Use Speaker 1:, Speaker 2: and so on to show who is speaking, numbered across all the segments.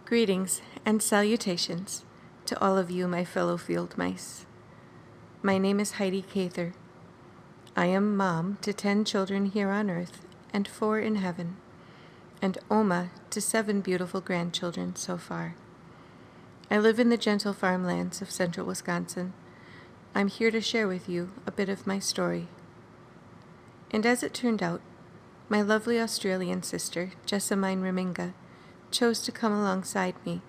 Speaker 1: Greetings and salutations to all of you, my fellow field mice. My name is Heidi Cather. I am mom to 10 children here on earth and 4 in heaven, and Oma to 7 beautiful grandchildren so far. I live in the gentle farmlands of central Wisconsin. I'm here to share with you a bit of my story. And as it turned out, my lovely Australian sister, Jessamine Raminga, chose to come alongside me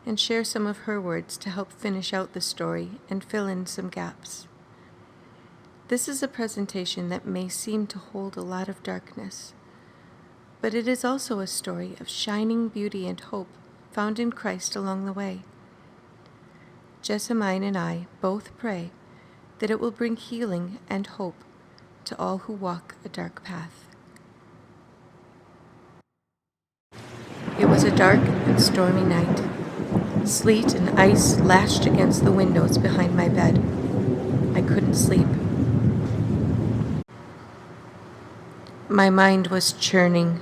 Speaker 1: and share some of her words to help finish out the story and fill in some gaps. This is a presentation that may seem to hold a lot of darkness, but it is also a story of shining beauty and hope found in Christ along the way. Jessamine and I both pray that it will bring healing and hope to all who walk a dark path. It was a dark and stormy night. Sleet and ice lashed against the windows behind my bed. I couldn't sleep. My mind was churning.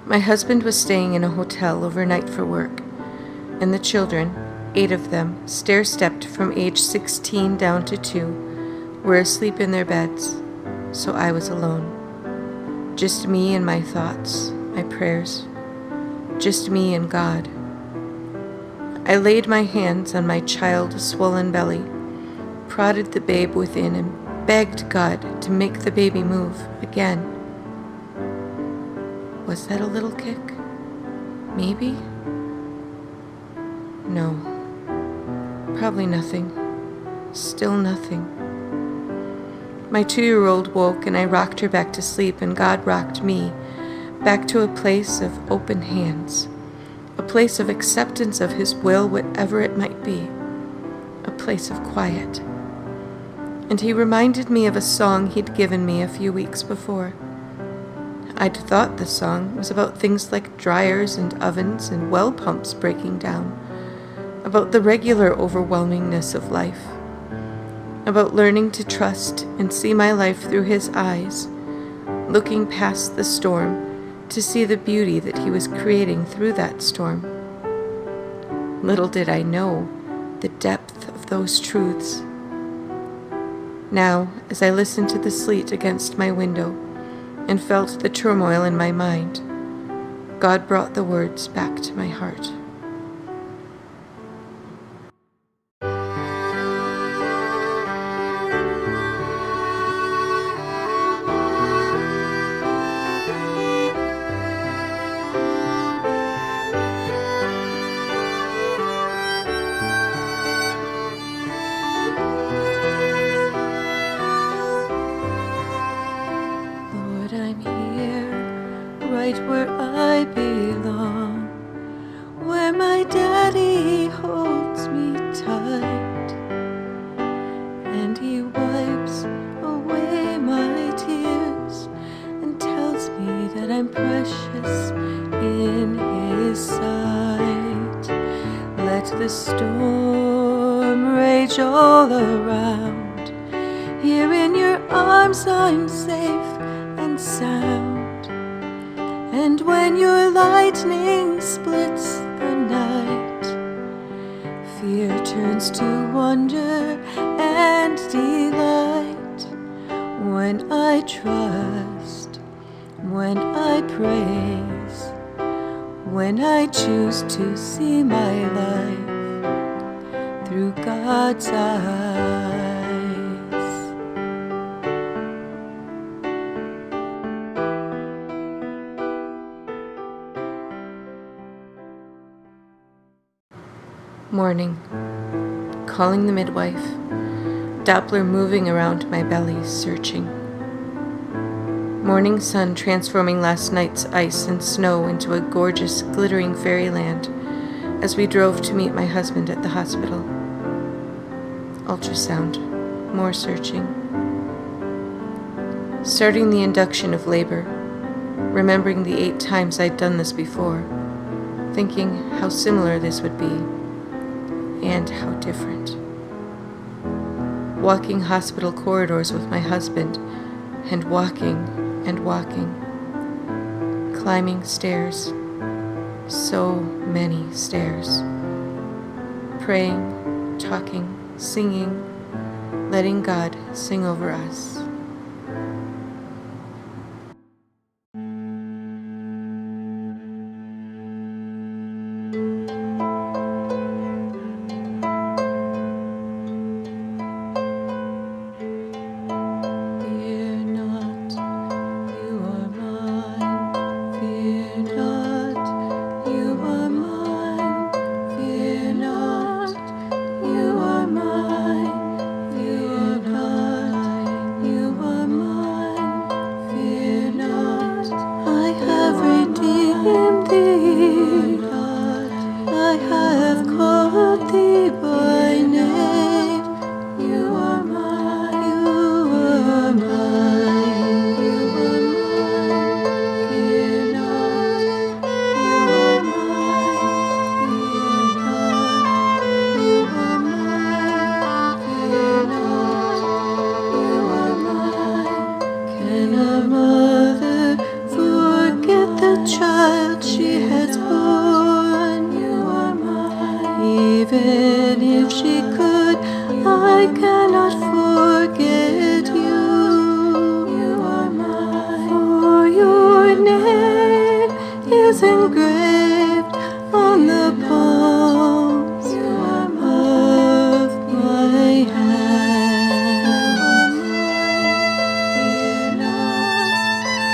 Speaker 1: My husband was staying in a hotel overnight for work, and the children, 8 of them, stair-stepped from age 16 down to 2, were asleep in their beds, so I was alone. Just me and my thoughts, my prayers. Just me and God. I laid my hands on my child's swollen belly, prodded the babe within, and begged God to make the baby move again. Was that a little kick? Maybe? No. Probably nothing. Still nothing. My 2-year-old woke and I rocked her back to sleep, and God rocked me back to a place of open hands, a place of acceptance of His will, whatever it might be, a place of quiet. And He reminded me of a song He'd given me a few weeks before. I'd thought the song was about things like dryers and ovens and well pumps breaking down, about the regular overwhelmingness of life, about learning to trust and see my life through His eyes, looking past the storm to see the beauty that He was creating through that storm. Little did I know the depth of those truths. Now, as I listened to the sleet against my window and felt the turmoil in my mind, God brought the words back to my heart. Right where I belong, where my daddy holds me tight, and he wipes away my tears and tells me that I'm precious in His sight. Let the storm rage all around, here in your arms I'm safe and sound. And when your lightning splits the night, fear turns to wonder and delight. When I trust, when I praise, when I choose to see my life through God's eyes. Morning. Calling the midwife. Doppler moving around my belly, searching. Morning sun transforming last night's ice and snow into a gorgeous, glittering fairyland as we drove to meet my husband at the hospital. Ultrasound. More searching. Starting the induction of labor, remembering the 8 times I'd done this before, thinking how similar this would be. And how different. Walking hospital corridors with my husband, and walking, climbing stairs, So many stairs. Praying, talking, singing, letting God sing over us.
Speaker 2: Even if she could, I cannot forget you. You are mine. For your name is engraved on the palms of my hand. Fear not,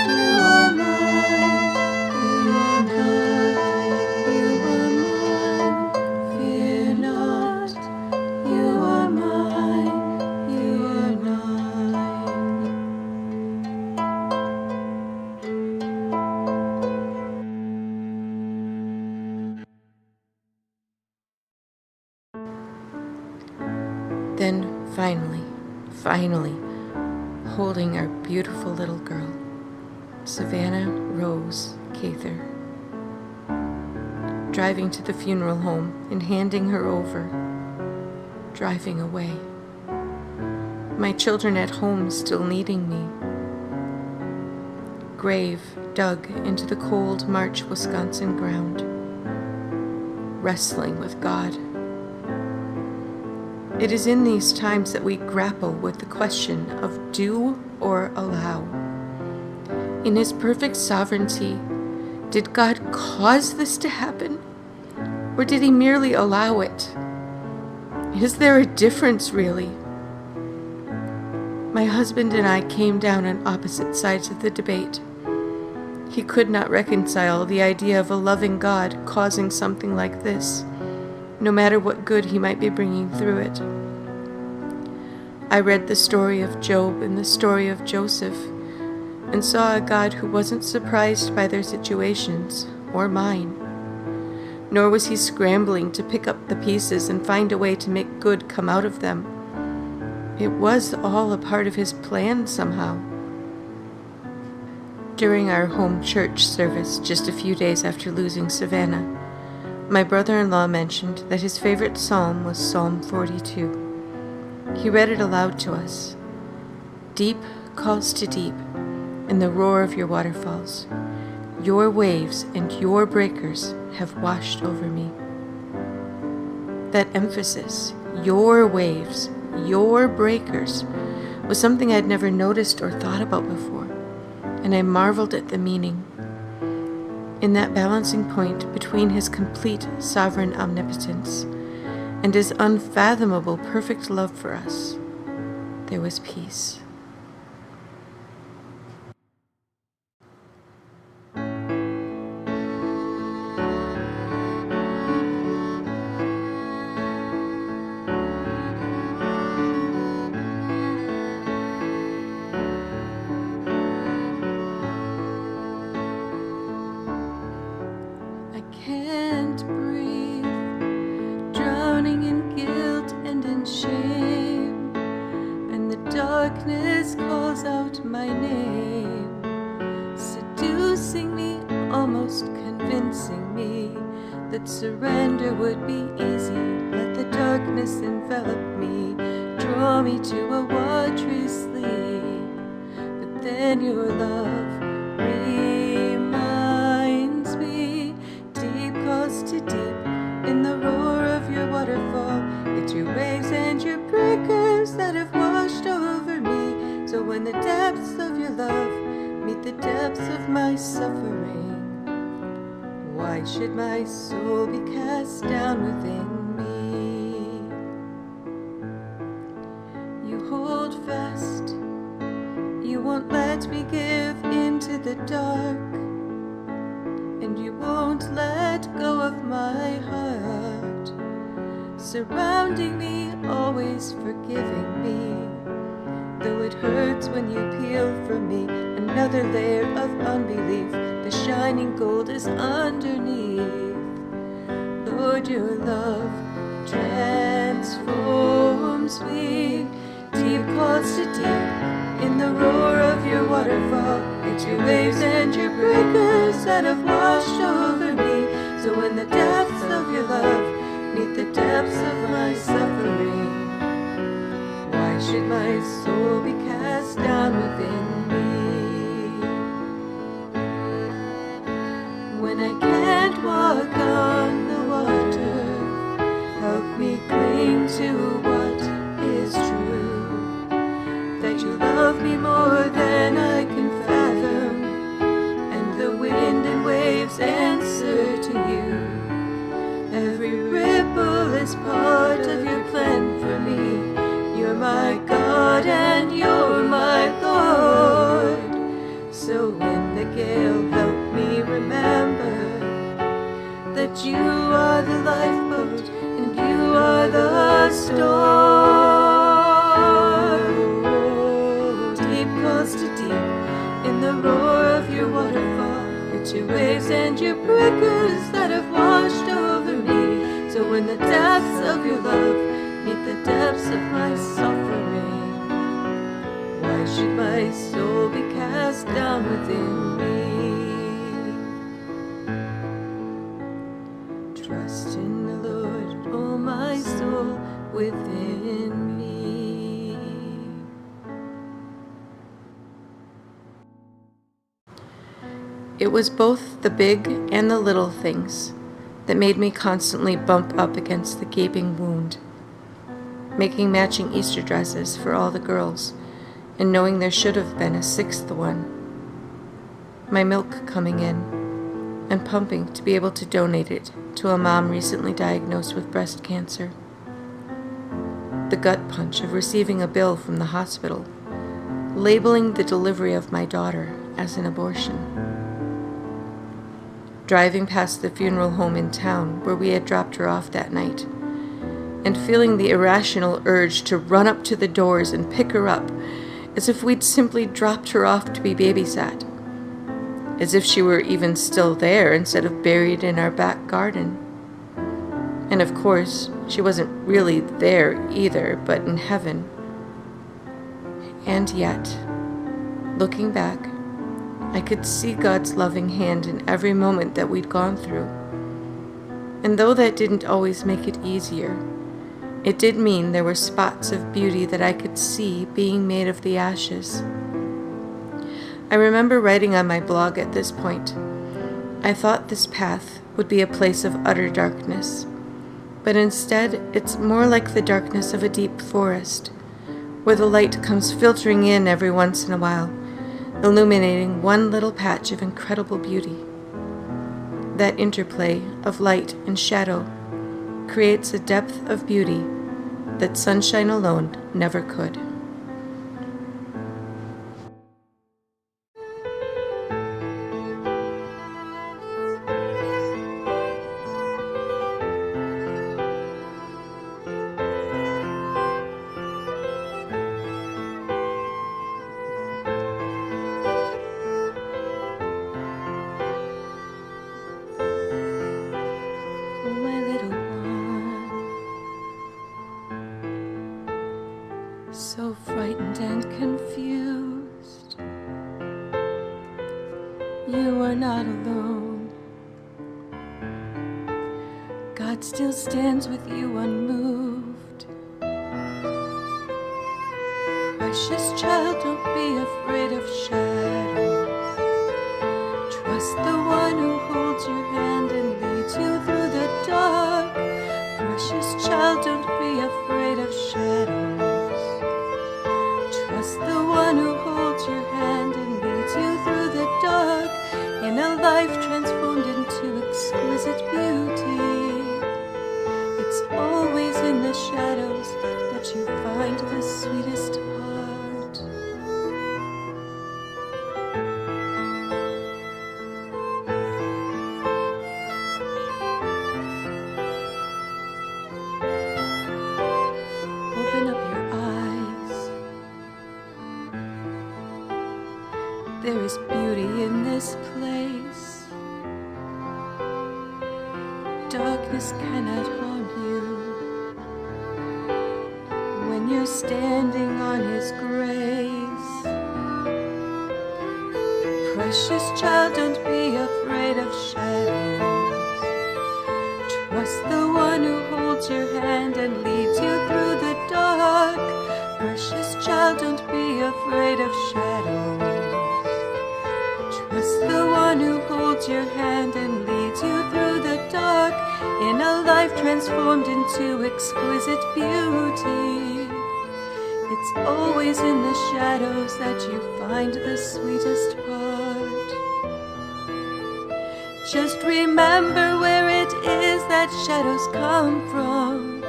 Speaker 2: you are mine. Fear not, you are mine. Fear not, you are mine, you are mine.
Speaker 1: Then finally, holding our beautiful little girl, Savannah Rose Cather, driving to the funeral home and handing her over, driving away. My children at home still needing me. Grave dug into the cold March Wisconsin ground, wrestling with God. It is in these times that we grapple with the question of do or allow. In His perfect sovereignty, did God cause this to happen, or did He merely allow it? Is there a difference, really? My husband and I came down on opposite sides of the debate. He could not reconcile the idea of a loving God causing something like this, no matter what good He might be bringing through it. I read the story of Job and the story of Joseph, and saw a God who wasn't surprised by their situations, or mine. Nor was He scrambling to pick up the pieces and find a way to make good come out of them. It was all a part of His plan somehow. During our home church service, just a few days after losing Savannah, my brother-in-law mentioned that his favorite psalm was Psalm 42. He read it aloud to us. Deep calls to deep in the roar of your waterfalls. Your waves and your breakers have washed over me. That emphasis, your waves, your breakers, was something I'd never noticed or thought about before, and I marveled at the meaning. In that balancing point between His complete sovereign omnipotence and His unfathomable perfect love for us, there was peace.
Speaker 2: I can't breathe, drowning in guilt and in shame, and the darkness calls out my name, seducing me, almost convincing me that surrender would be easy. Let the darkness envelop me, draw me to a watery sleep, but then your love reminds me deep deep in the roar of your waterfall. It's your waves and your breakers that have washed over me. So when the depths of your love meet the depths of my suffering, why should my soul be cast down within me? You hold fast, you won't let me give into the dark, and you won't let go of my heart, surrounding me, always forgiving me. Though it hurts when you peel from me another layer of unbelief, the shining gold is underneath. Lord, your love transforms me. Deep calls to deep in the roar of your waterfall. It's your waves and your breakers that have washed over me. So when the depths of your love meet the depths of my suffering, why should my soul be cast down within me? When I can't walk on the water, help me cling to what is true. That you love me more than I can fathom, and the wind and waves answer to you. Every ripple is part of your plan for me. You're my God and you're my Lord. So in the gale, help me remember that you are the lifeboat and you are the storm. Deep calls to deep in the roar of your waterfall. It's your waves and your breakers that have washed over me. So when the depths of your love meet the depths of my suffering, why should my soul be cast down within me? Trust in the Lord, oh my soul within me.
Speaker 1: It was both the big and the little things that made me constantly bump up against the gaping wound, making matching Easter dresses for all the girls, and knowing there should have been a sixth one. My milk coming in, and pumping to be able to donate it to a mom recently diagnosed with breast cancer. The gut punch of receiving a bill from the hospital, labeling the delivery of my daughter as an abortion. Driving past the funeral home in town where we had dropped her off that night, and feeling the irrational urge to run up to the doors and pick her up, as if we'd simply dropped her off to be babysat, as if she were even still there instead of buried in our back garden. And of course, she wasn't really there either, but in heaven. And yet, looking back, I could see God's loving hand in every moment that we'd gone through. And though that didn't always make it easier, it did mean there were spots of beauty that I could see being made of the ashes. I remember writing on my blog at this point, I thought this path would be a place of utter darkness, but instead it's more like the darkness of a deep forest, where the light comes filtering in every once in a while, illuminating one little patch of incredible beauty. That interplay of light and shadow creates a depth of beauty that sunshine alone never could.
Speaker 2: So frightened and confused, you are not alone. God still stands with you unmoved. Precious child, don't be afraid of shadows. Trust the one who holds your hand and leads you through the dark. There is beauty in this place. Darkness cannot harm you when you're standing on His grace. Precious child, don't be afraid of shadows. Trust the one who holds your hand and leads you through the dark. Precious child, don't be afraid of shadows. Trust the one who holds your hand and leads you through the dark, in a life transformed into exquisite beauty. It's always in the shadows that you find the sweetest part. Just remember where it is that shadows come from.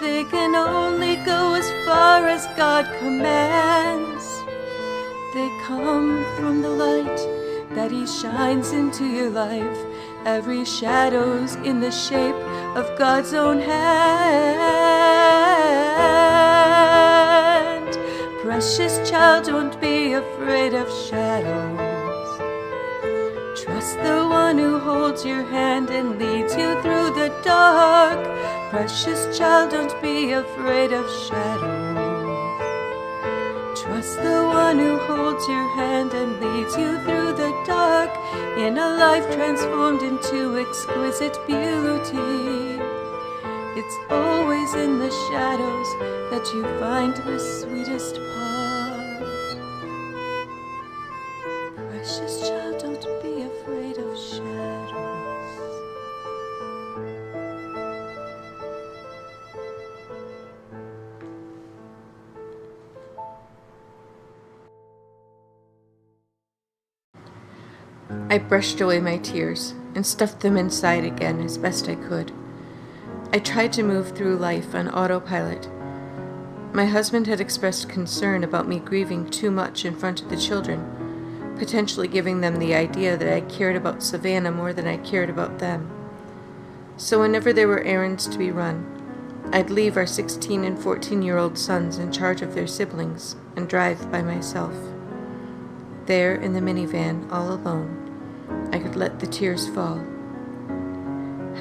Speaker 2: They can only go as far as God commands. They come from the light that He shines into your life. Every shadow's in the shape of God's own hand. Precious child, don't be afraid of shadows. Trust the one who holds your hand and leads you through the dark. Precious child, don't be afraid of shadows. Trust the one who holds your hand and leads you through the dark, in a life transformed into exquisite beauty. It's always in the shadows that you find the sweetest part. Precious child, don't be afraid of shadows.
Speaker 1: I brushed away my tears and stuffed them inside again as best I could. I tried to move through life on autopilot. My husband had expressed concern about me grieving too much in front of the children, potentially giving them the idea that I cared about Savannah more than I cared about them. So whenever there were errands to be run, I'd leave our 16 and 14-year-old sons in charge of their siblings and drive by myself. There in the minivan, all alone, I could let the tears fall.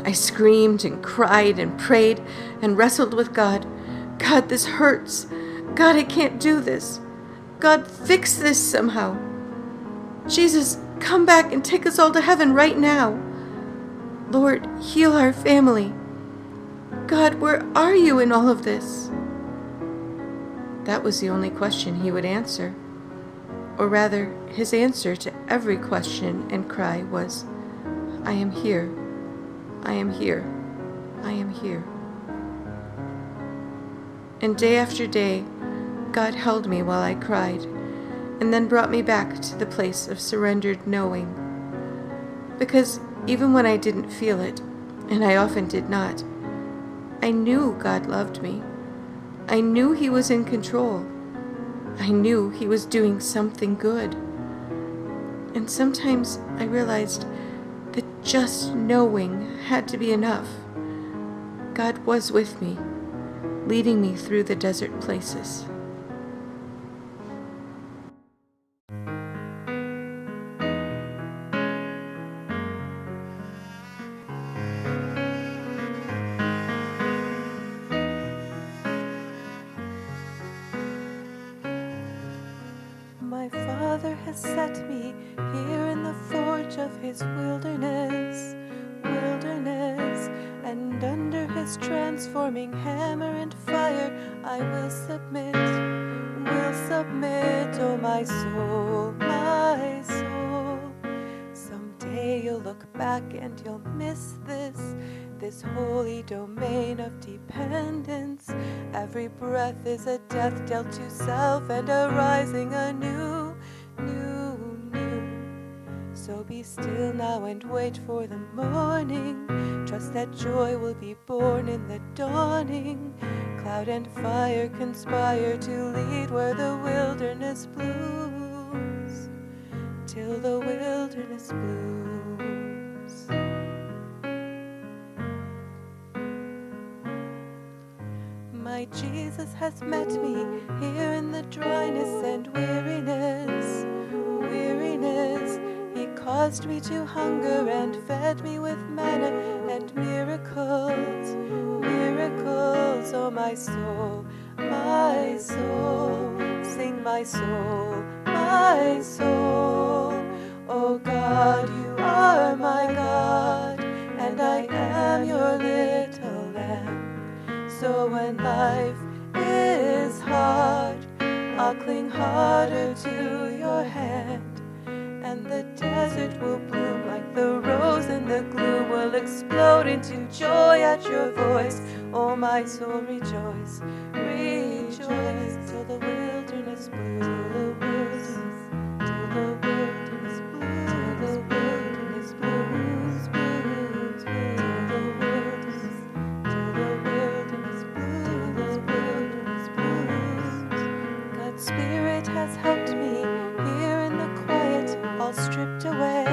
Speaker 1: I screamed and cried and prayed and wrestled with God. God, this hurts. God, I can't do this. God, fix this somehow. Jesus, come back and take us all to heaven right now. Lord, heal our family. God, where are you in all of this? That was the only question He would answer. Or rather, His answer to every question and cry was, I am here. I am here. I am here. And day after day, God held me while I cried, and then brought me back to the place of surrendered knowing. Because even when I didn't feel it, and I often did not, I knew God loved me. I knew He was in control. I knew He was doing something good. And sometimes I realized that just knowing had to be enough. God was with me, leading me through the desert places.
Speaker 2: My Father has set me here in the forge of His wilderness, and under His transforming hammer and fire I will submit, oh my soul, my soul. Someday you'll look back and you'll miss this holy domain of dependence. Every breath is a death dealt to self and a rising anew. So be still now and wait for the morning. Trust that joy will be born in the dawning. Cloud and fire conspire to lead where the wilderness blooms, till the wilderness blooms. My Jesus has met me here in the dryness and weariness, caused me to hunger and fed me with manna and miracles, miracles. Oh, my soul, sing my soul, my soul. Oh God, you are my God, and I am your little lamb. So when life is hard, I'll cling harder to your hand, and the desert will bloom like the rose, and the gloom will explode into joy at your voice. Oh, my soul, rejoice, rejoice, till the wilderness blooms, till the wilderness blooms, till the wilderness blooms, blooms, till the wilderness blooms, wilderness blooms. God's Spirit has helped me here in the quiet, all stripped away,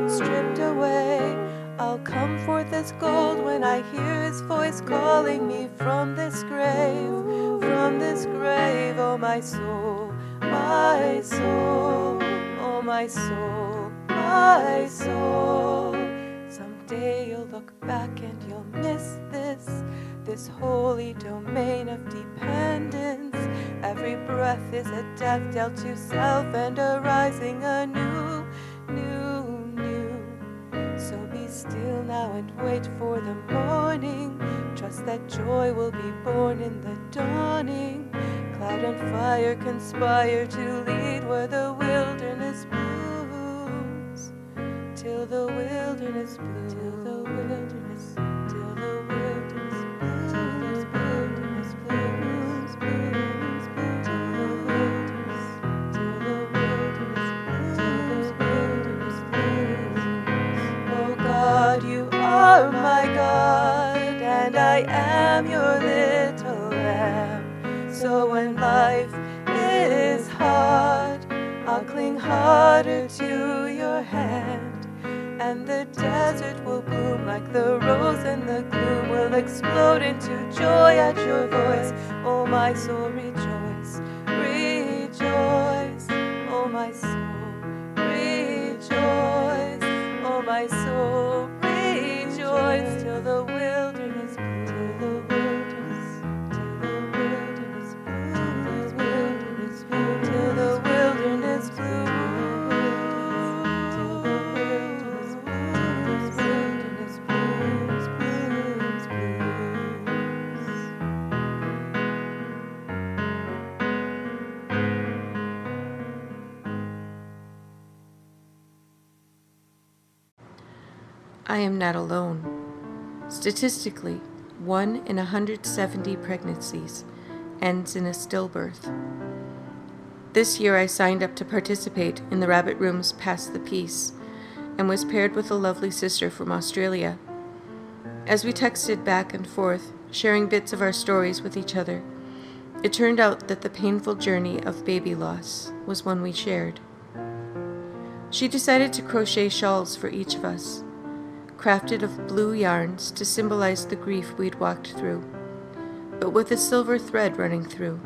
Speaker 2: stripped away. I'll come forth as gold when I hear his voice calling me from this grave, from this grave. Oh, my soul, my soul, oh, my soul, my soul. Someday you'll look back and you'll miss this holy domain of dependence. Every breath is a death dealt to self and a rising anew, new, new. So be still now and wait for the morning. Trust that joy will be born in the dawning. Cloud and fire conspire to lead where the wilderness blooms, till the wilderness blooms, till the wilderness, till the wilderness blooms, wilderness blooms, blooms, blooms, till the wilderness, till the wilderness blooms, blooms. Oh God, you are my God, and I am your little lamb. So when life is hard, I'll cling harder to your hand, and the desert will bloom like the rose, and the gloom will explode into joy at your voice. Oh, my soul, rejoice, rejoice. Oh, my soul, rejoice. Oh, my soul, rejoice, till the wilderness blooms, till the wilderness, till the wilderness blooms, wilderness blooms, till the wilderness blooms.
Speaker 1: I am not alone. Statistically, 1 in 170 pregnancies ends in a stillbirth. This year I signed up to participate in the Rabbit Room's Pass the Peace and was paired with a lovely sister from Australia. As we texted back and forth, sharing bits of our stories with each other, it turned out that the painful journey of baby loss was one we shared. She decided to crochet shawls for each of us, crafted of blue yarns to symbolize the grief we'd walked through, but with a silver thread running through,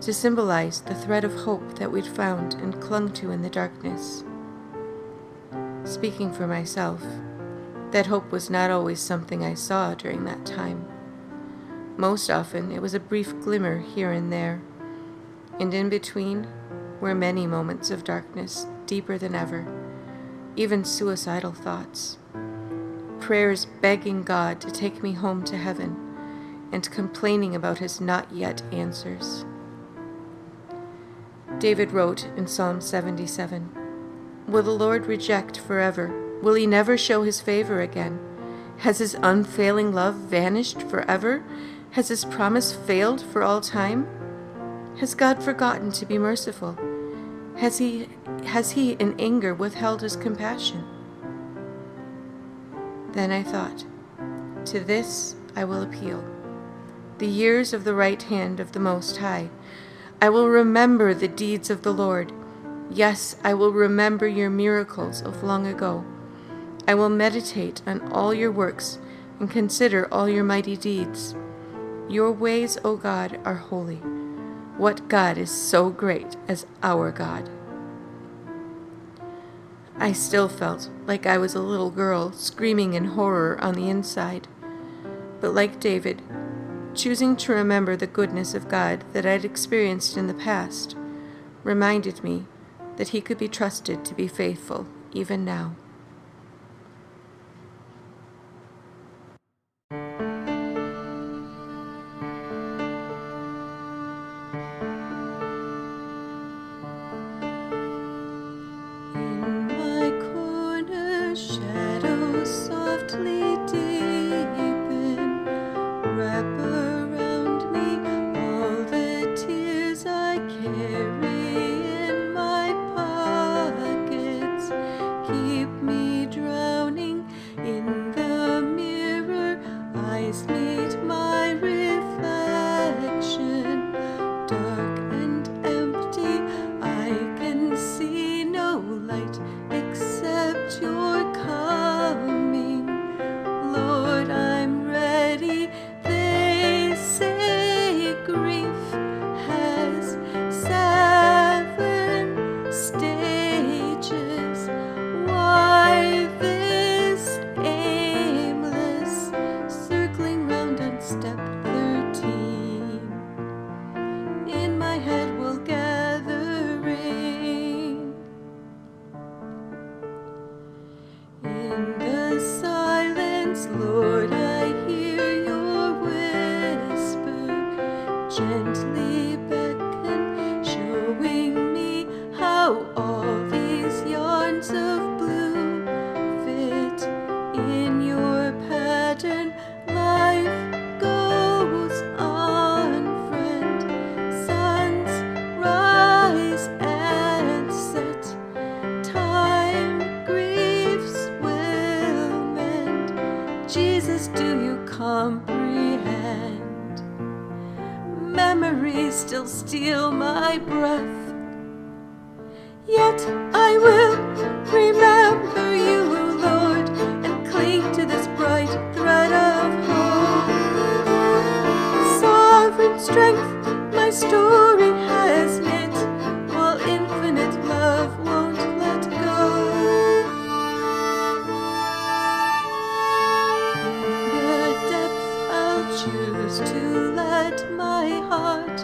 Speaker 1: to symbolize the thread of hope that we'd found and clung to in the darkness. Speaking for myself, that hope was not always something I saw during that time. Most often it was a brief glimmer here and there, and in between were many moments of darkness deeper than ever, even suicidal thoughts. Prayers begging God to take me home to heaven, and complaining about his not yet answers. David wrote in Psalm 77, "Will the Lord reject forever? Will he never show his favor again? Has his unfailing love vanished forever? Has his promise failed for all time? Has God forgotten to be merciful? Has he in anger withheld his compassion?" Then I thought, to this I will appeal. The years of the right hand of the Most High. I will remember the deeds of the Lord. Yes, I will remember your miracles of long ago. I will meditate on all your works and consider all your mighty deeds. Your ways, O God, are holy. What God is so great as our God? I still felt like I was a little girl screaming in horror on the inside. But like David, choosing to remember the goodness of God that I'd experienced in the past reminded me that He could be trusted to be faithful even now.
Speaker 2: In my corner, shadows softly deepen, wrap around me all the tears I carry in my pockets. Keep me drowning in the mirror, eyes meet my reflection. Dark and empty, I can see no light except your coming. Lord, I'm ready. They say grief has 7 stages. Why this aimless circling round on step 13? In my head will gathering. In the silence, Lord, I hear your whisper, gently beckon, showing me how all these yarns of blue fit in your pattern. Life goes on, friend. Suns rise and set. Time griefs will mend. Jesus, do you comprehend? Memories still steal my breath, yet I will remember you, Lord, and cling to this bright thread of hope. Sovereign strength my story has knit, while infinite love won't let go. In the depths I'll choose to let my heart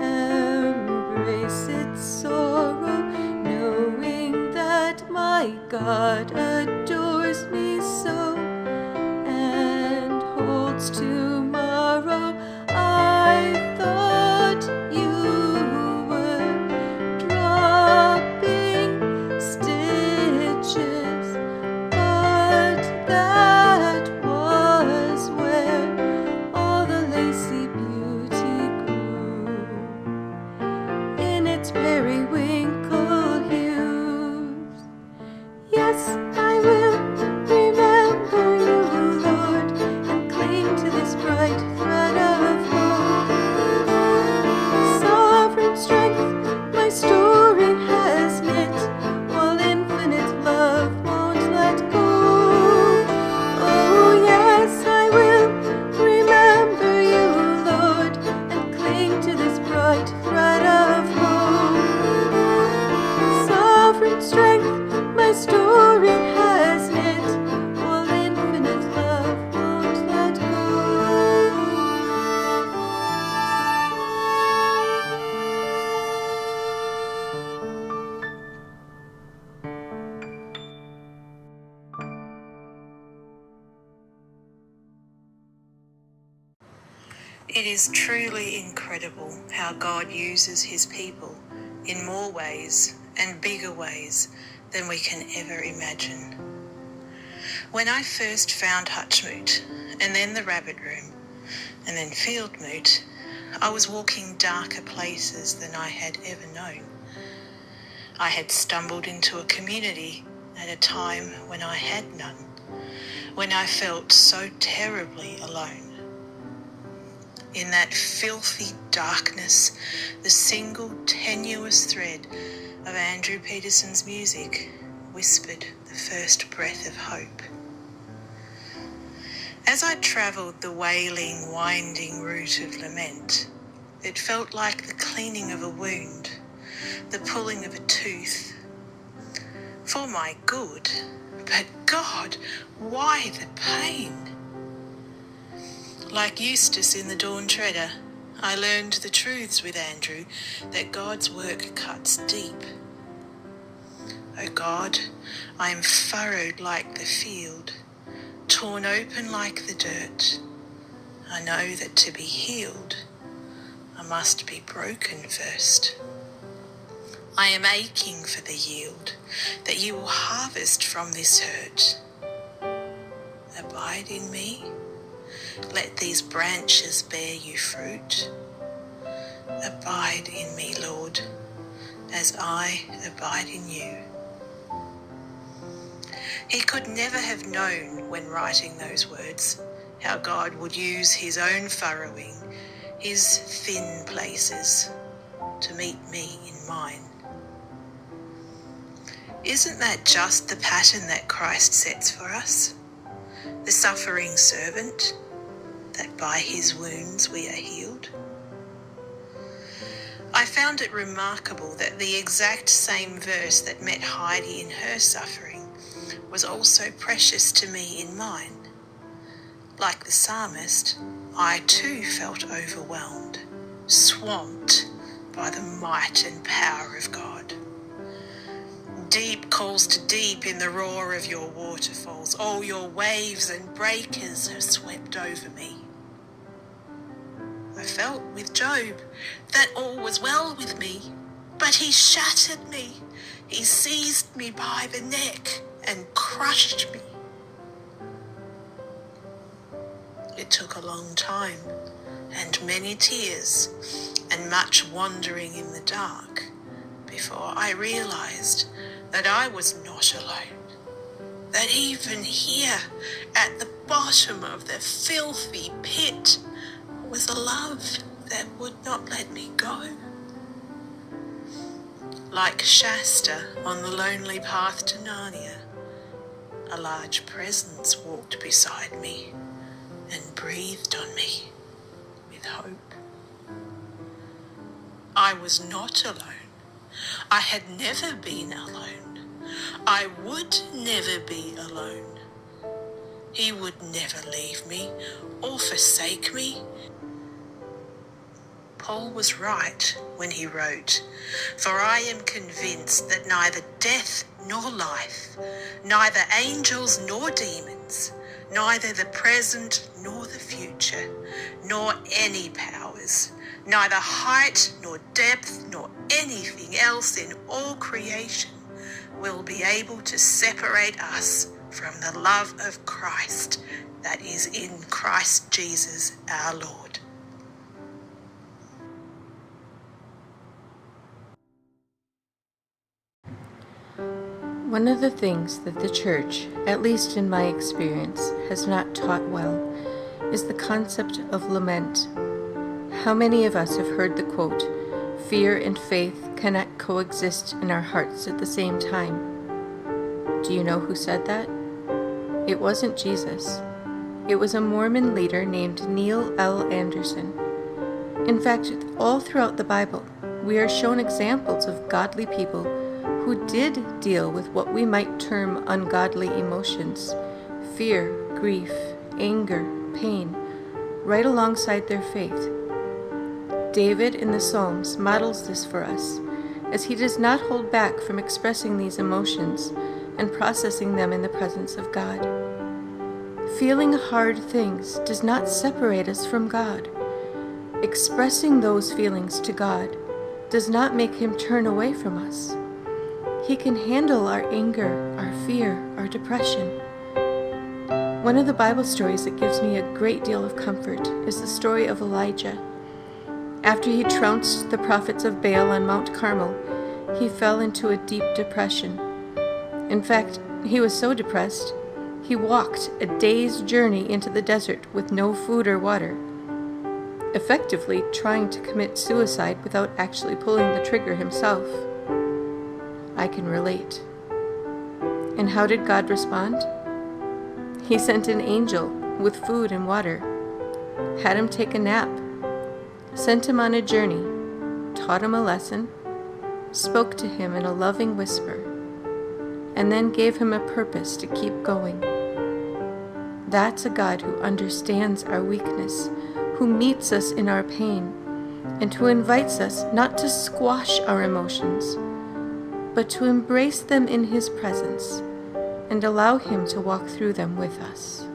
Speaker 2: embrace its sorrow, knowing that my God adores me so and holds tomorrow. I thought you were dropping stitches, but that was where all the lacy beauty grew in its periwinkle hues. Yes, I will remember you, Lord, and cling to this bright thread of hope. Sovereign strength my story has knit, while infinite love won't let go. Oh yes, I will remember you, Lord, and cling to this bright thread of hope. Sovereign strength my story has knit, while infinite love won't let go.
Speaker 3: It is truly incredible how God uses His people in more ways and bigger ways than we can ever imagine. When I first found Hutchmoot, and then the Rabbit Room, and then Fieldmoot, I was walking darker places than I had ever known. I had stumbled into a community at a time when I had none, when I felt so terribly alone. In that filthy darkness, the single tenuous thread of Andrew Peterson's music whispered the first breath of hope. As I travelled the wailing, winding route of lament, it felt like the cleaning of a wound, the pulling of a tooth, for my good. But God, why the pain? Like Eustace in The Dawn Treader, I learned the truths with Andrew that God's work cuts deep. O God, I am furrowed like the field, torn open like the dirt. I know that to be healed, I must be broken first. I am aching for the yield that you will harvest from this hurt. Abide in me. Let these branches bear you fruit. Abide in me, Lord, as I abide in you. He could never have known when writing those words how God would use his own furrowing, his thin places, to meet me in mine. Isn't that just the pattern that Christ sets for us? The suffering servant, that by his wounds we are healed. I found it remarkable that the exact same verse that met Heidi in her suffering was also precious to me in mine. Like the psalmist, I too felt overwhelmed, swamped by the might and power of God. Deep calls to deep in the roar of your waterfalls. All your waves and breakers have swept over me. I felt with Job that all was well with me, but he shattered me. He seized me by the neck and crushed me. It took a long time and many tears and much wandering in the dark before I realized that I was not alone, that even here at the bottom of the filthy pit was a love that would not let me go. Like Shasta on the lonely path to Narnia, a large presence walked beside me and breathed on me with hope. I was not alone. I had never been alone. I would never be alone. He would never leave me or forsake me. Paul was right when he wrote, "For I am convinced that neither death nor life, neither angels nor demons, neither the present nor the future, nor any powers, neither height nor depth nor anything else in all creation will be able to separate us from the love of Christ that is in Christ Jesus our Lord."
Speaker 1: One of the things that the church, at least in my experience, has not taught well is the concept of lament. How many of us have heard the quote, "Fear and faith cannot coexist in our hearts at the same time"? Do you know who said that? It wasn't Jesus. It was a Mormon leader named Neil L. Anderson. In fact, all throughout the Bible, we are shown examples of godly people who did deal with what we might term ungodly emotions, fear, grief, anger, pain, right alongside their faith. David in the Psalms models this for us, as he does not hold back from expressing these emotions and processing them in the presence of God. Feeling hard things does not separate us from God. Expressing those feelings to God does not make him turn away from us. He can handle our anger, our fear, our depression. One of the Bible stories that gives me a great deal of comfort is the story of Elijah. After he trounced the prophets of Baal on Mount Carmel, he fell into a deep depression. In fact, he was so depressed, he walked a day's journey into the desert with no food or water, effectively trying to commit suicide without actually pulling the trigger himself. I can relate. And how did God respond? He sent an angel with food and water, had him take a nap, sent him on a journey, taught him a lesson, spoke to him in a loving whisper, and then gave him a purpose to keep going. That's a God who understands our weakness, who meets us in our pain, and who invites us not to squash our emotions, but to embrace them in His presence and allow Him to walk through them with us.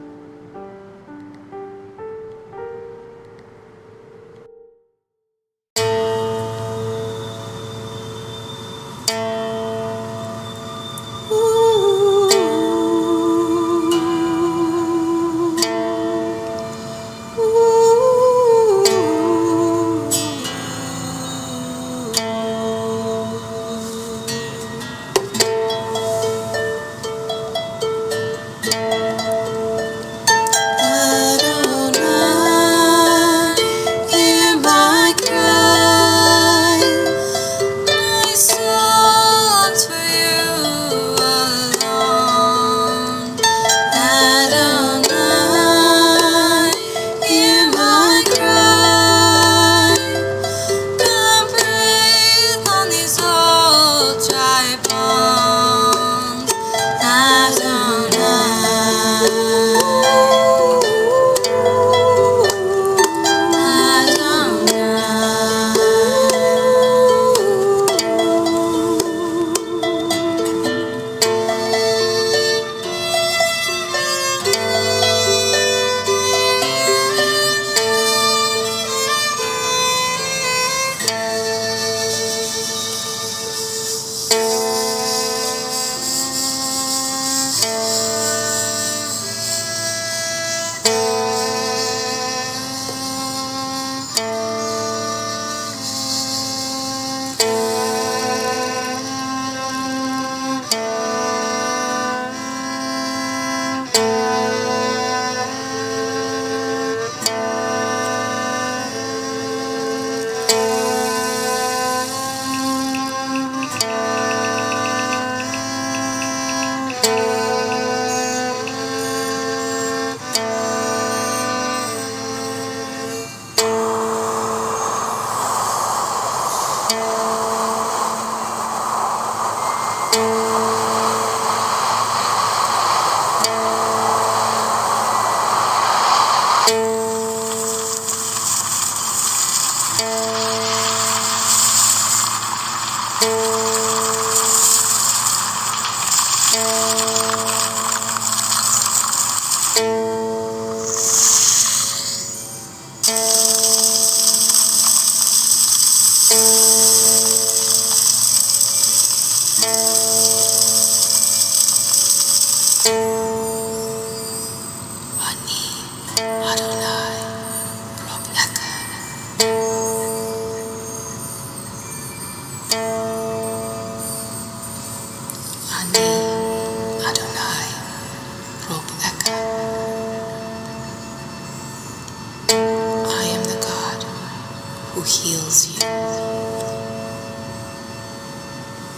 Speaker 3: who heals you.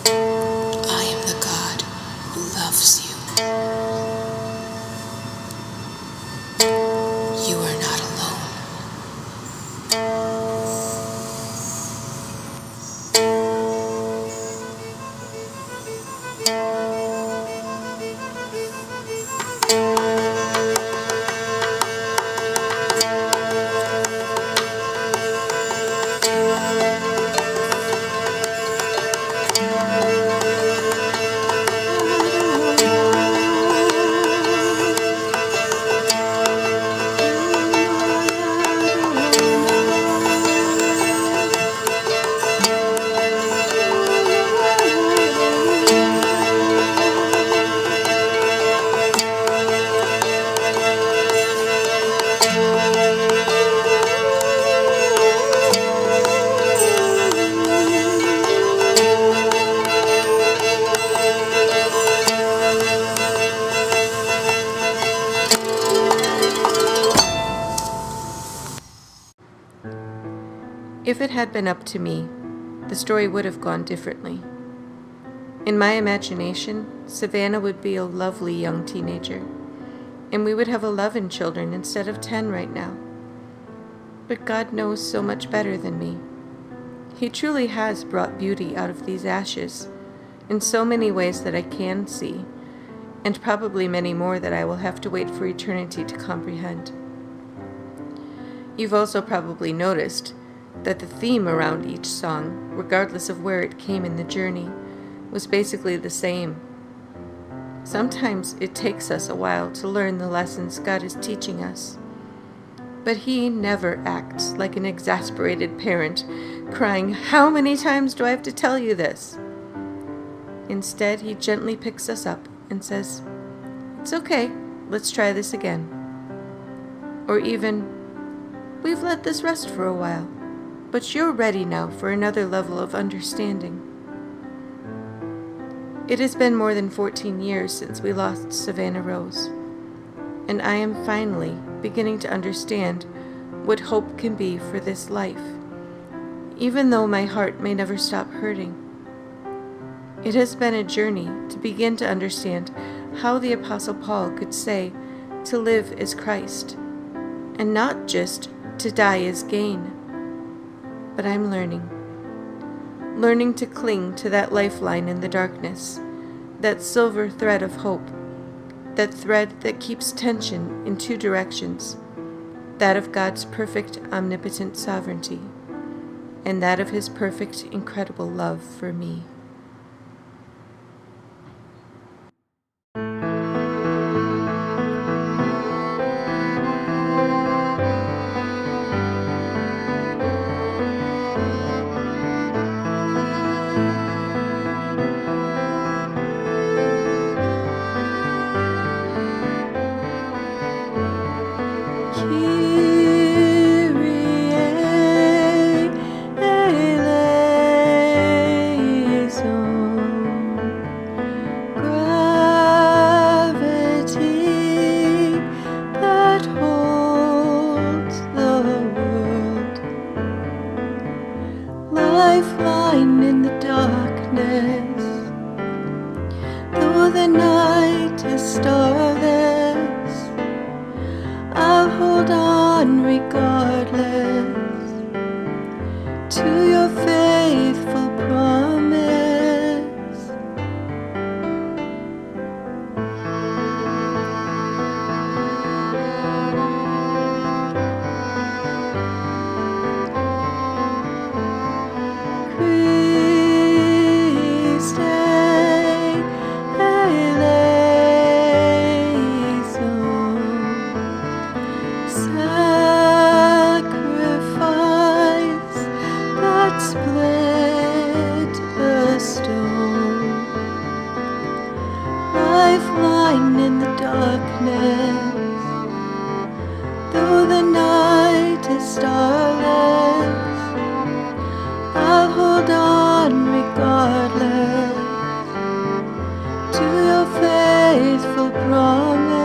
Speaker 3: I am the God who loves you. You are not alone.
Speaker 1: If it had been up to me, the story would have gone differently. In my imagination, Savannah would be a lovely young teenager, and we would have 11 children instead of 10 right now. But God knows so much better than me. He truly has brought beauty out of these ashes, in so many ways that I can see, and probably many more that I will have to wait for eternity to comprehend. You've also probably noticed that the theme around each song, regardless of where it came in the journey, was basically the same. Sometimes it takes us a while to learn the lessons God is teaching us, but He never acts like an exasperated parent, crying, "How many times do I have to tell you this?" Instead, He gently picks us up and says, "It's okay, let's try this again." Or even, "We've let this rest for a while, but you're ready now for another level of understanding." It has been more than 14 years since we lost Savannah Rose, and I am finally beginning to understand what hope can be for this life, even though my heart may never stop hurting. It has been a journey to begin to understand how the Apostle Paul could say to live is Christ, and not just to die is gain. But I'm learning to cling to that lifeline in the darkness, that silver thread of hope, that thread that keeps tension in two directions, that of God's perfect omnipotent sovereignty, and that of His perfect incredible love for me.
Speaker 2: Lifeline in the darkness, though the night is starless, I'll hold on regardless to your faithful promise. Split the stone, lifeline in the darkness, though the night is starless, I'll hold on regardless to your faithful promise.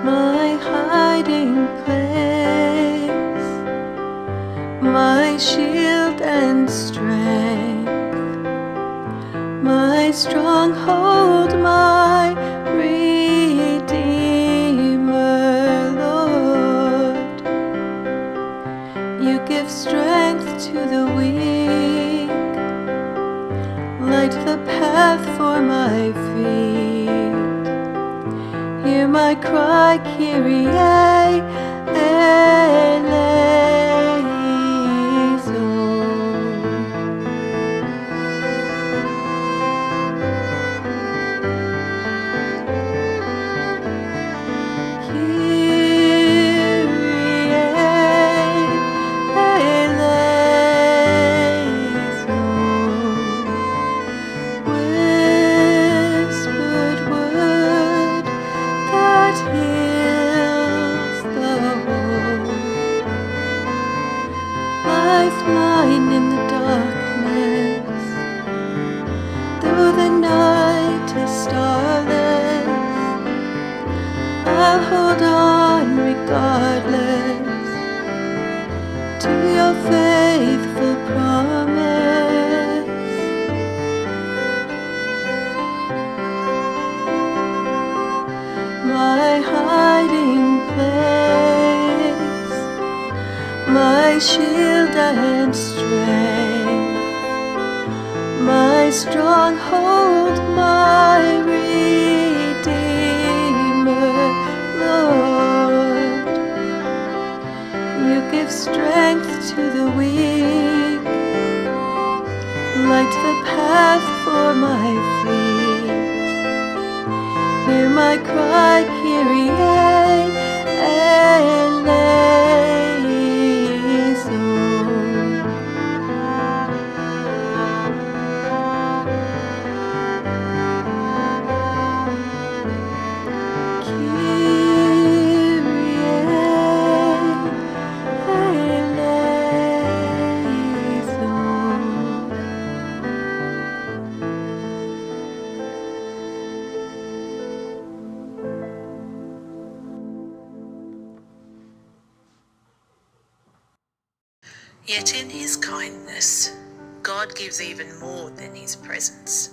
Speaker 2: My hiding place, my shield and strength, my stronghold, my Redeemer, Lord. You give strength to the weak, light the path for my feet. Hear my cry, Kyrie eleison. Kyrie eleison. Whispered word that heals the whole. my shield and strength, my stronghold, my Redeemer, Lord. You give strength to the weak, light the path for my feet. Hear my cry, Kyrie eleison.
Speaker 3: Yet in his kindness, God gives even more than his presence.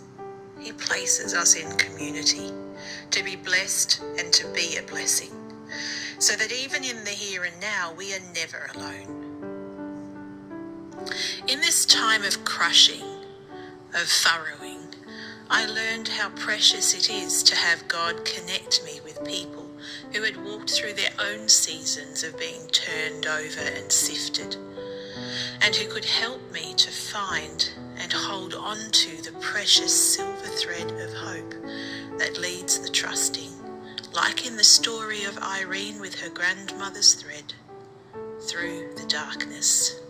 Speaker 3: He places us in community to be blessed and to be a blessing, so that even in the here and now, we are never alone. In this time of crushing, of furrowing, I learned how precious it is to have God connect me with people who had walked through their own seasons of being turned over and sifted, and who could help me to find and hold on to the precious silver thread of hope that leads the trusting, like in the story of Irene with her grandmother's thread, through the darkness.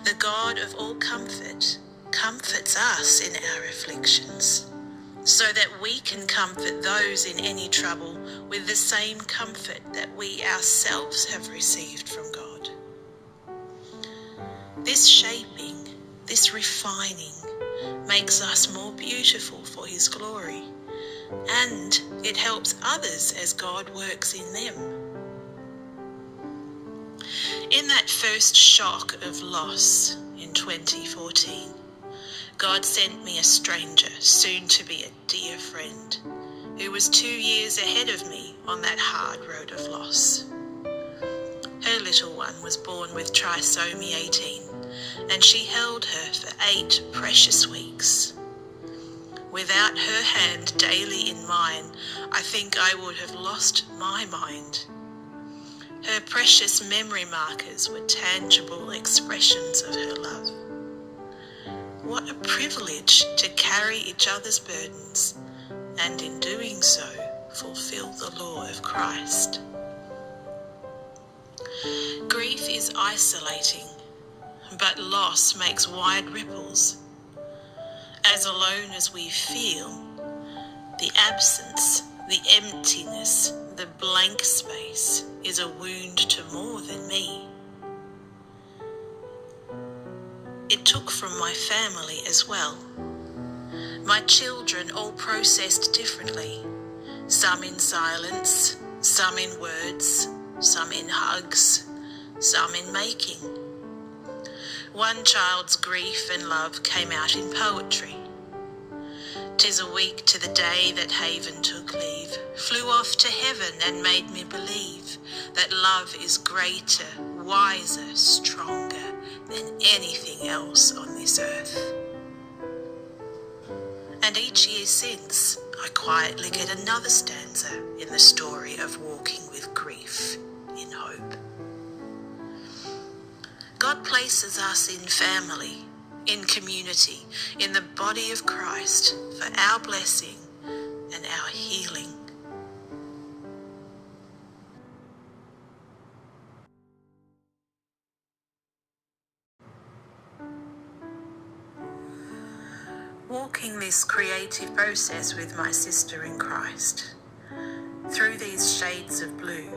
Speaker 3: The God of all comfort comforts us in our afflictions, so that we can comfort those in any trouble with the same comfort that we ourselves have received from God. This shaping, this refining, makes us more beautiful for his glory, and it helps others as God works in them. In that first shock of loss in 2014, God sent me a stranger, soon to be a dear friend, who was 2 years ahead of me on that hard road of loss. Her little one was born with trisomy 18, and she held her for 8 precious weeks. Without her hand daily in mine, I think I would have lost my mind. Her precious memory markers were tangible expressions of her love. What a privilege to carry each other's burdens, and in doing so, fulfill the law of Christ. Grief is isolating, but loss makes wide ripples. As alone as we feel, the absence, the emptiness, the blank space is a wound to more than me. It took from my family as well. My children all processed differently, some in silence, some in words, some in hugs, some in making. One child's grief and love came out in poetry. 'Tis a week to the day that Haven took leave, flew off to heaven and made me believe that love is greater, wiser, stronger than anything else on this earth. And each year since, I quietly get another stanza in the story of walking with grief in hope. God places us in family, in community, in the body of Christ for our blessing and our healing. Walking this creative process with my sister in Christ, through these shades of blue,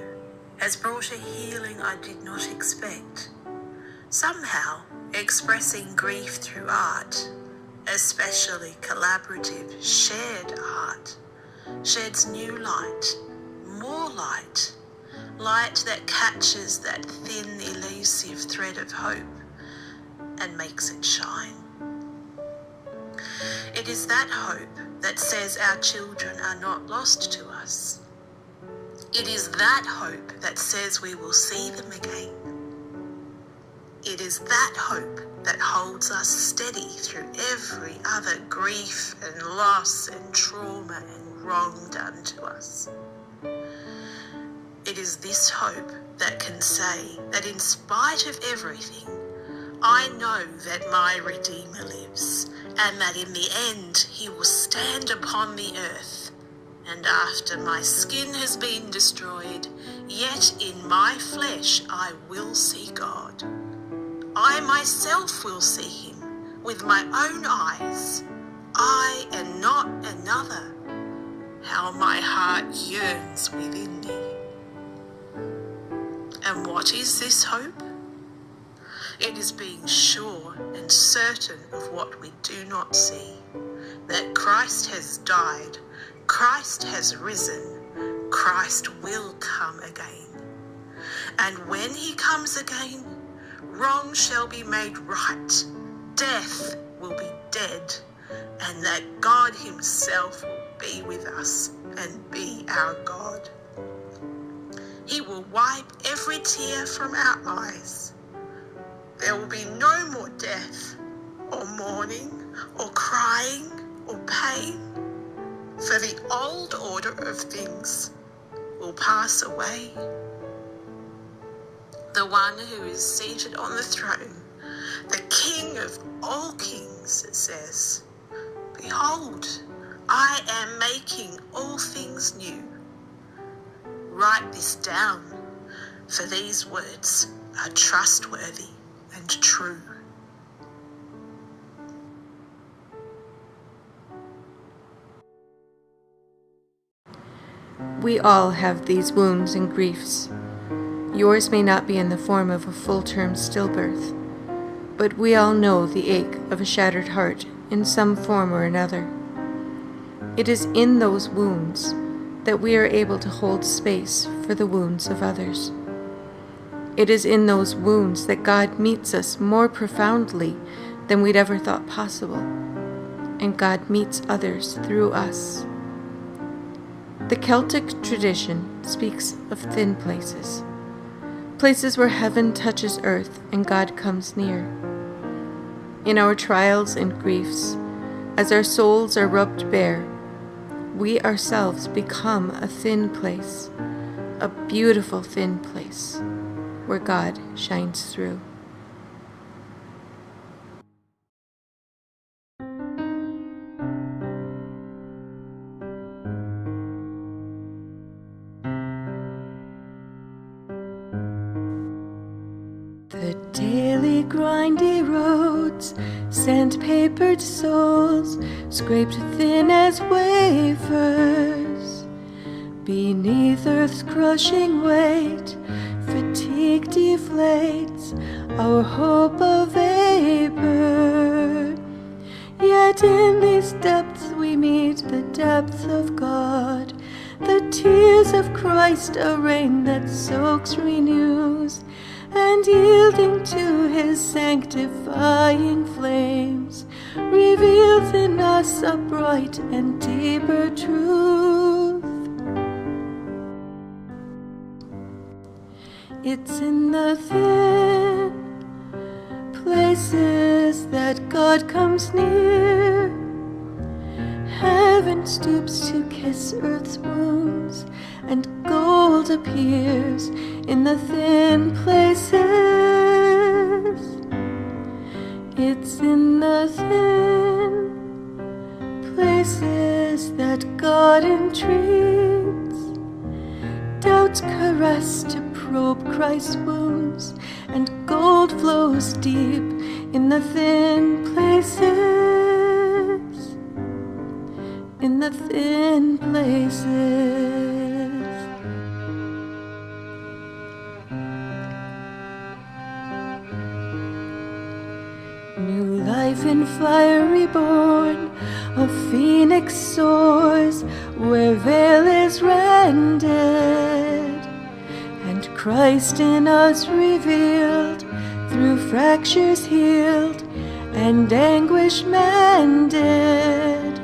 Speaker 3: has brought a healing I did not expect. Somehow, expressing grief through art, especially collaborative, shared art, sheds new light, more light, light that catches that thin, elusive thread of hope and makes it shine. It is that hope that says our children are not lost to us. It is that hope that says we will see them again. It is that hope that holds us steady through every other grief and loss and trauma and wrong done to us. It is this hope that can say that in spite of everything, I know that my Redeemer lives, and that in the end he will stand upon the earth. And after my skin has been destroyed, yet in my flesh I will see God. I myself will see him with my own eyes, I and not another. How my heart yearns within me. And what is this hope? It is being sure and certain of what we do not see, that Christ has died, Christ has risen, Christ will come again. And when he comes again, wrong shall be made right, death will be dead, and that God himself will be with us and be our God. He will wipe every tear from our eyes. There will be no more death, or mourning, or crying, or pain, for the old order of things will pass away. The one who is seated on the throne, the King of all kings, it says, "Behold, I am making all things new." Write this down, for these words are trustworthy and true.
Speaker 1: We all have these wounds and griefs. Yours may not be in the form of a full-term stillbirth, but we all know the ache of a shattered heart in some form or another. It is in those wounds that we are able to hold space for the wounds of others. It is in those wounds that God meets us more profoundly than we'd ever thought possible, and God meets others through us. The Celtic tradition speaks of thin places, places where heaven touches earth and God comes near. In our trials and griefs, as our souls are rubbed bare, we ourselves become a thin place, a beautiful thin place, where God shines through.
Speaker 2: The daily grindy roads, sandpapered soles, scraped thin as wafers. Beneath earth's crushing weight, fatigue deflates our hope of vapor. Yet in these depths we meet the depth of God, the tears of Christ, a rain that soaks, renews, and yielding to his sanctifying flames, reveals in us a bright and deeper truth. It's in the thin places that God comes near. Heaven stoops to kiss earth's wounds, and gold appears in the thin places. It's in the thin places that God entreats. Doubts caress to probe Christ's wounds, and gold flows deep in the thin places. In the thin places. New life in fire reborn, a phoenix soars where veil is rended, and Christ in us revealed, through fractures healed and anguish mended.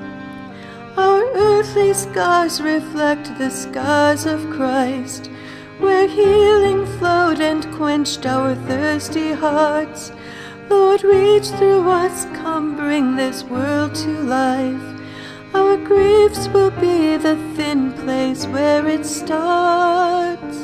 Speaker 2: Our earthly scars reflect the scars of Christ, where healing flowed and quenched our thirsty hearts. Lord, reach through us, come bring this world to life. Our griefs will be the thin place where it starts.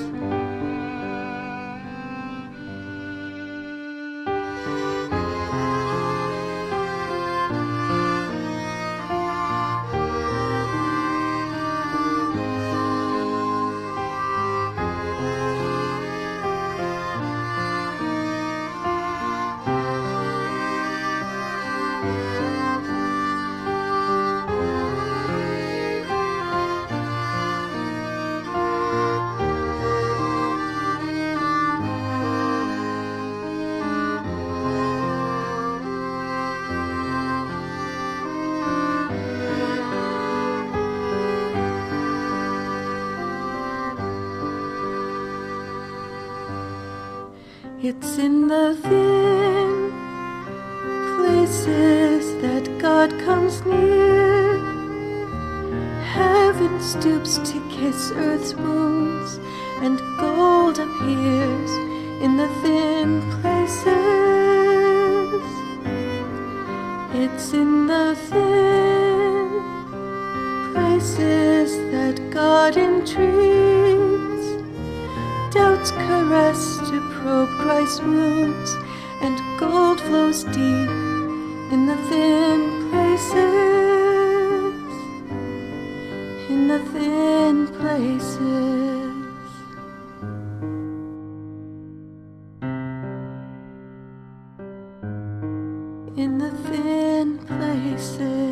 Speaker 2: It's in the thin places that God comes near. Heaven stoops to kiss earth's wounds, and gold appears in the thin places. It's in the thin places that God entreats. Doubts caress to probe Christ's wounds, and gold flows deep in the thin places, in the thin places. In the thin places.